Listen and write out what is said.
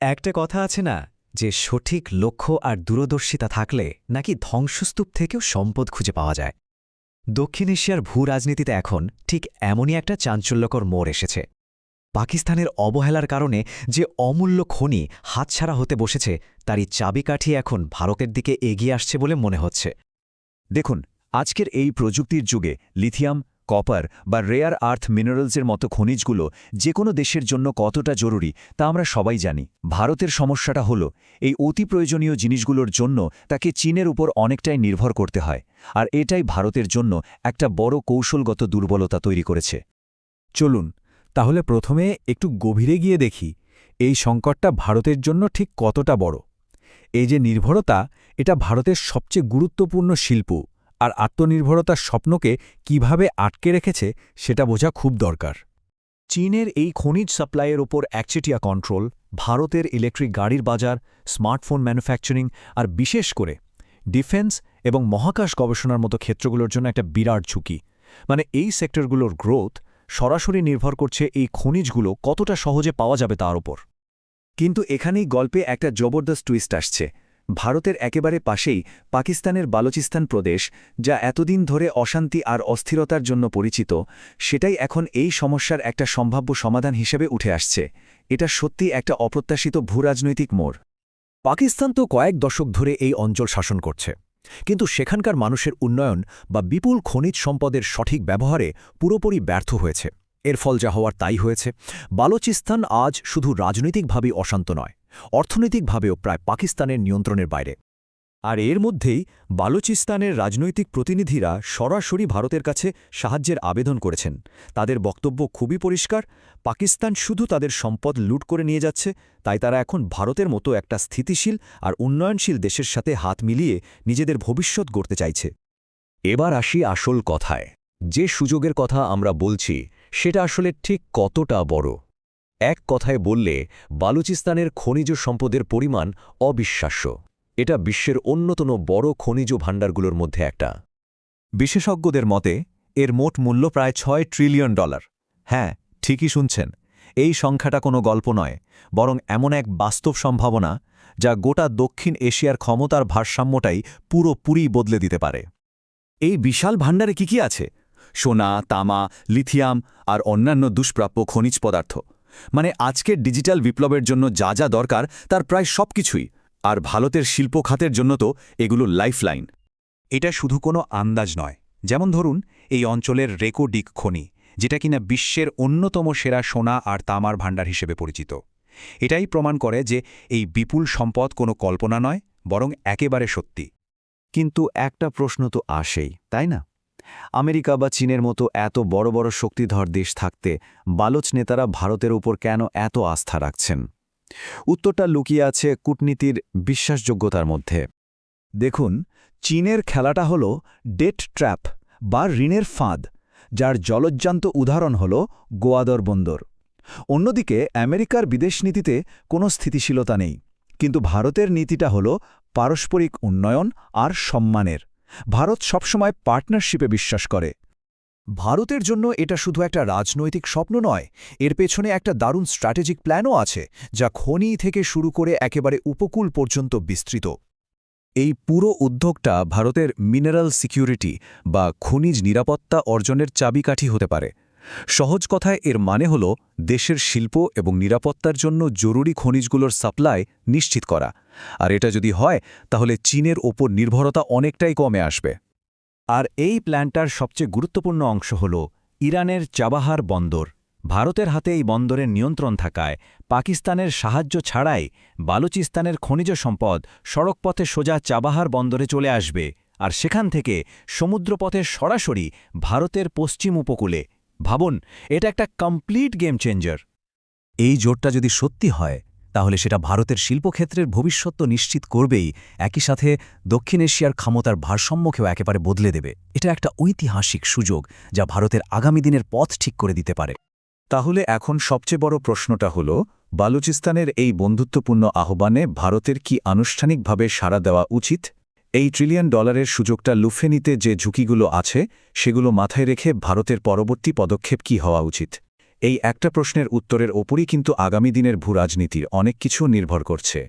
একটা কথা আছে না যে সঠিক লক্ষ্য আর দূরদর্শিতা থাকলে নাকি ধ্বংসস্তূপ থেকেও সম্পদ খুঁজে পাওয়া যায়। দক্ষিণ এশিয়ার ভূরাজনীতিতে এখন ঠিক এমনই একটা চাঞ্চল্যকর মোড় এসেছে। পাকিস্তানের অবহেলার কারণে যে অমূল্য খনি হাতছাড়া হতে বসেছে তারই চাবিকাঠি এখন ভারতের দিকে এগিয়ে আসছে বলে মনে হচ্ছে। দেখুন, আজকের এই প্রযুক্তির যুগে লিথিয়াম, কপার বা রেয়ার আর্থ মিনারেলসের মতো খনিজগুলো যে কোনো দেশের জন্য কতটা জরুরি তা আমরা সবাই জানি। ভারতের সমস্যাটা হলো এই অতি প্রয়োজনীয় জিনিসগুলোর জন্য তাকে চীনের উপর অনেকটাই নির্ভর করতে হয়, আর এটাই ভারতের জন্য একটা বড় কৌশলগত দুর্বলতা তৈরি করেছে। চলুন তাহলে প্রথমে একটু গভীরে গিয়ে দেখি এই সংকটটা ভারতের জন্য ঠিক কতটা বড়। এই যে নির্ভরতা, এটা ভারতের সবচেয়ে গুরুত্বপূর্ণ শিল্প আর আত্মনির্ভরতার স্বপ্নকে কিভাবে আটকে রেখেছে সেটা বোঝা খুব দরকার। চীনের এই খনিজ সাপ্লাইয়ের ওপর একচেটিয়া কন্ট্রোল ভারতের ইলেকট্রিক গাড়ির বাজার, স্মার্টফোন ম্যানুফ্যাকচারিং আর বিশেষ করে ডিফেন্স এবং মহাকাশ গবেষণার মতো ক্ষেত্রগুলোর জন্য একটা বিরাট ঝুঁকি। মানে এই সেক্টরগুলোর গ্রোথ সরাসরি নির্ভর করছে এই খনিজগুলো কতটা সহজে পাওয়া যাবে তার ওপর। কিন্তু এখানেই গল্পে একটা জবরদস্ত টুইস্ট আসছে। ভারতের একেবারে পাশেই পাকিস্তানের বালুচিস্তান প্রদেশ, যা এতদিন ধরে অশান্তি আর অস্থিরতার জন্য পরিচিত, সেটাই এখন এই সমস্যার একটা সম্ভাব্য সমাধান হিসেবে উঠে আসছে। এটা সত্যি একটা অপ্রত্যাশিত ভূরাজনৈতিক মোড়। পাকিস্তান তো কয়েক দশক ধরে এই অঞ্চল শাসন করছে, কিন্তু সেখানকার মানুষের উন্নয়ন বা বিপুল খনিজ সম্পদের সঠিক ব্যবহারে পুরোপুরি ব্যর্থ হয়েছে। এর ফল যা হওয়ার তাই হয়েছে। বালুচিস্তান আজ শুধু রাজনৈতিকভাবেই অশান্ত নয়, অর্থনৈতিকভাবেও প্রায় পাকিস্তানের নিয়ন্ত্রণের বাইরে। আর এর মধ্যেই বালুচিস্তানের রাজনৈতিক প্রতিনিধিরা সরাসরি ভারতের কাছে সাহায্যের আবেদন করেছেন। তাদের বক্তব্য খুবই পরিষ্কার, পাকিস্তান শুধু তাদের সম্পদ লুট করে নিয়ে যাচ্ছে, তাই তারা এখন ভারতের মতো একটা স্থিতিশীল আর উন্নয়নশীল দেশের সাথে হাত মিলিয়ে নিজেদের ভবিষ্যৎ গড়তে চাইছে। এবার আসি আসল কথায়। যে সুযোগের কথা আমরা বলছি সেটা আসলে ঠিক কতটা বড়। এক কথায় বললে বালুচিস্তানের খনিজ সম্পদের পরিমাণ অবিশ্বাস্য। এটা বিশ্বের অন্যতম বড় খনিজ ভাণ্ডারগুলোর মধ্যে একটা। বিশেষজ্ঞদের মতে এর মোট মূল্য প্রায় $6 ট্রিলিয়ন। হ্যাঁ, ঠিকই শুনছেন, এই সংখ্যাটা কোনো গল্প নয়, বরং এমন এক বাস্তব সম্ভাবনা যা গোটা দক্ষিণ এশিয়ার ক্ষমতার ভারসাম্যটাই পুরোপুরি বদলে দিতে পারে। এই বিশাল ভাণ্ডারে কি আছে? সোনা, তামা, লিথিয়াম আর অন্যান্য দুষ্প্রাপ্য খনিজ পদার্থ। মানে আজকের ডিজিটাল বিপ্লবের জন্য যা যা দরকার তার প্রায় সবকিছুই। আর ভারতের শিল্প খাতের জন্য তো এগুলো লাইফলাইন। এটা শুধু কোনো আন্দাজ নয়। যেমন ধরুন এই অঞ্চলের রেকো ডিক খনি, যেটা কিনা বিশ্বের অন্যতম সেরা সোনা আর তামার ভাণ্ডার হিসেবে পরিচিত। এটাই প্রমাণ করে যে এই বিপুল সম্পদ কোনো কল্পনা নয়, বরং একেবারে সত্যি। কিন্তু একটা প্রশ্ন তো আসেই, তাই না? আমেরিকা বা চীনের মতো এত বড় বড় শক্তিধর দেশ থাকতে বালোচ নেতারা ভারতের উপর কেন এত আস্থা রাখছেন? উত্তরটা লুকিয়ে আছে কূটনীতির বিশ্বাসযোগ্যতার মধ্যে। দেখুন, চীনের খেলাটা হল ডেট ট্র্যাপ বা ঋণের ফাঁদ, যার জলজ্জান্ত উদাহরণ হল গোয়াদর বন্দর। অন্যদিকে আমেরিকার বিদেশ নীতিতে কোনো স্থিতিশীলতা নেই, কিন্তু ভারতের নীতিটা হল পারস্পরিক উন্নয়ন আর সম্মানের। ভারত সবসময় পার্টনারশিপে বিশ্বাস করে। ভারতের জন্য এটা শুধু একটা রাজনৈতিক স্বপ্ন নয়, এর পেছনে একটা দারুণ স্ট্র্যাটেজিক প্ল্যানও আছে, যা খনি থেকে শুরু করে একেবারে উপকূল পর্যন্ত বিস্তৃত। এই পুরো উদ্যোগটা ভারতের মিনারেল সিকিউরিটি বা খনিজ নিরাপত্তা অর্জনের চাবিকাঠি হতে পারে। সহজ কথায় এর মানে হল দেশের শিল্প এবং নিরাপত্তার জন্য জরুরি খনিজগুলোর সাপ্লাই নিশ্চিত করা। আর এটা যদি হয় তাহলে চীনের ওপর নির্ভরতা অনেকটাই কমে আসবে। আর এই প্ল্যানটার সবচেয়ে গুরুত্বপূর্ণ অংশ হল ইরানের চাবাহার বন্দর। ভারতের হাতে এই বন্দরের নিয়ন্ত্রণ থাকায় পাকিস্তানের সাহায্য ছাড়াই বালুচিস্তানের খনিজ সম্পদ সড়কপথে সোজা চাবাহার বন্দরে চলে আসবে, আর সেখান থেকে সমুদ্রপথে সরাসরি ভারতের পশ্চিম উপকূলে। ভাবুন, এটা একটা কমপ্লিট গেম চেঞ্জার। এই জোটটা যদি সত্যি হয় তাহলে সেটা ভারতের শিল্পক্ষেত্রের ভবিষ্যৎ তো নিশ্চিত করবেই, একই সাথে দক্ষিণ এশিয়ার ক্ষমতার ভারসাম্যকেও একেবারে বদলে দেবে। এটা একটা ঐতিহাসিক সুযোগ যা ভারতের আগামী দিনের পথ ঠিক করে দিতে পারে। তাহলে এখন সবচেয়ে বড় প্রশ্নটা হল, বালুচিস্তানের এই বন্ধুত্বপূর্ণ আহ্বানে ভারতের কি আনুষ্ঠানিকভাবে সাড়া দেওয়া উচিত? এই $1 ট্রিলিয়ন সুযোগটা লুফে নিতে যে ঝুঁকিগুলো আছে সেগুলো মাথায় রেখে ভারতের পরবর্তী পদক্ষেপ কি হওয়া উচিত? এই একটা প্রশ্নের উত্তরের ওপরই কিন্তু আগামী দিনের ভূরাজনীতির অনেক কিছু নির্ভর করছে